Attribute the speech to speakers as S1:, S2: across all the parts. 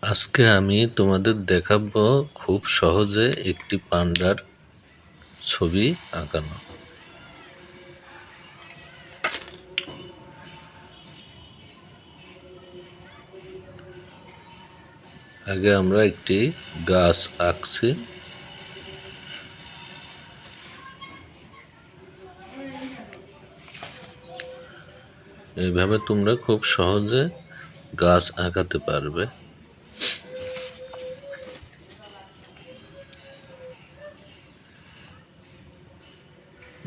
S1: আজকে আমি তোমাদের দেখাবো খুব সহজে একটি পান্ডার ছবি আঁকানো। আগে আমরা একটি গাছ আঁকছি। এইভাবে তোমরা খুব সহজে গাছ আঁকাতে পারবে।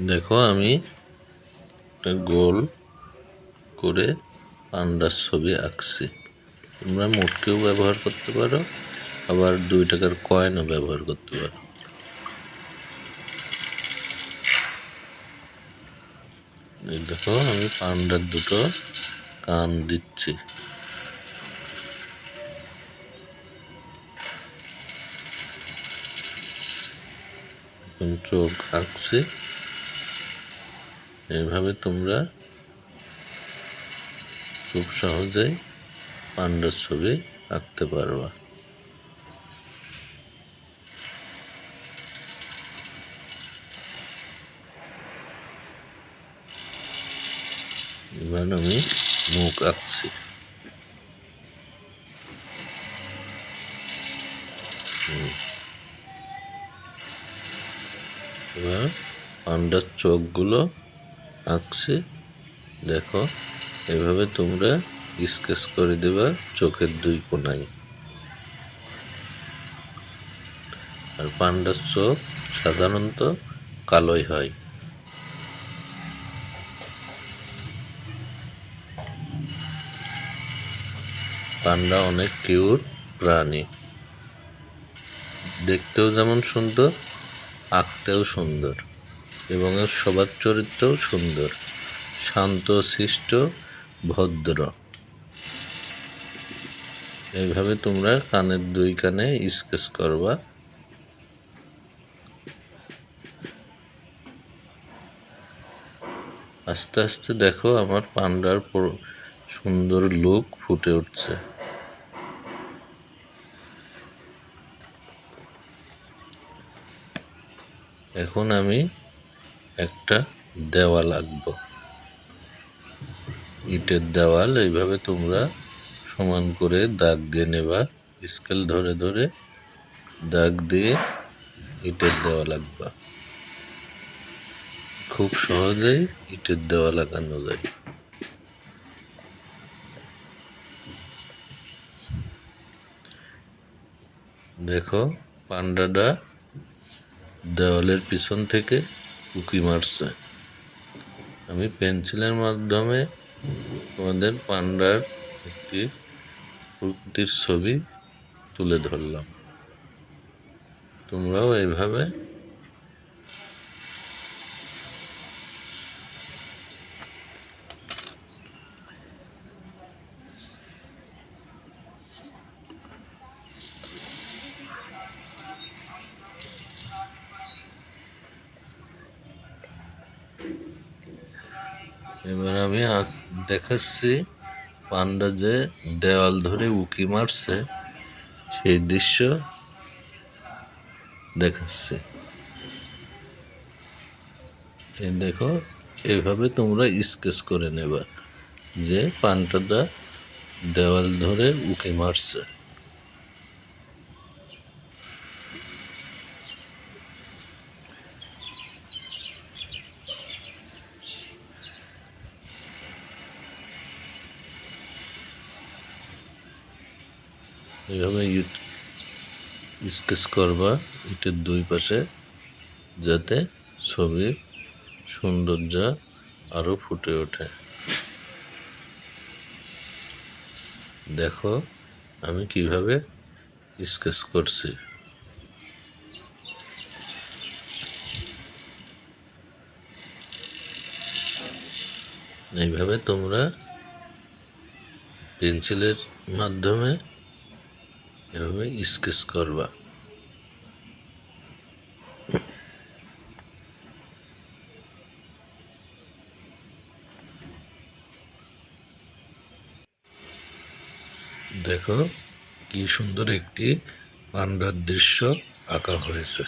S1: দেখো আমি একটা গোল করে পান্ডার ছবি আঁকছি। তোমরা মূর্তিও ব্যবহার করতে পারো, আবার 2 টাকার কয়েনও ব্যবহার করতে পারো। এই দেখো আমি পান্ডার দুটো কান দিচ্ছি। চোখ আঁকছি। এইভাবে তোমরা খুব সহজেই পান্ডার ছবি আঁকতে পারবা। এবার আমি মুখ আঁকছি। এবার পান্ডার চোখগুলো আঁকছি। দেখো এভাবে তোমরা স্কেচ করে দেবা চোখের 2 কোণায়। আর পান্ডার চোখ সাধারণত কালোই হয়। পান্ডা অনেক কিউট প্রাণী, দেখতেও যেমন সুন্দর, আঁকতেও সুন্দর এবং এর স্বভাব চরিত্রও সুন্দর, শান্ত শিষ্ট ভদ্র। এইভাবে তোমরা কানের 2 কানে স্কেচ করবা। আস্তে আস্তে দেখো আমার পান্ডার সুন্দর লুক ফুটে উঠছে। এখন আমি একটা দেওয়াল আঁকবো, ইটের দেওয়াল। এইভাবে তোমরা সমান করে দাগ দিয়ে নেবা, স্কেল ধরে ধরে দাগ দিয়ে ইটের দেওয়াল আঁকবা। খুব সহজেই ইটের দেওয়াল আঁকানো যায়। দেখো পান্ডাটা দেওয়ালের পিছন থেকে উঁকি মারছে। আমি পেন্সিলের মাধ্যমে তোমাদের পান্ডার একটি প্রকৃতির ছবি তুলে ধরলাম। তোমরাও এইভাবে এবার আমি দেখাচ্ছি পান্ডা যে দেওয়াল ধরে উঁকি মারছে সেই দৃশ্য দেখাচ্ছি। এই দেখো এইভাবে তোমরা স্কেচ করে নেবা যে পান্ডাটা দেওয়াল ধরে উঁকি মারছে। এইভাবে স্কেচ করবা ইটের 2 পাশে, যাতে ছবির সৌন্দর্য আরো ফুটে ওঠে। দেখো আমি কিভাবে স্কেচ করছি। এইভাবে তোমরা পেন্সিলের মাধ্যমে এভাবে স্কেচ করবা। দেখো কি সুন্দর একটি পান্ডার দৃশ্য আঁকা হয়েছে।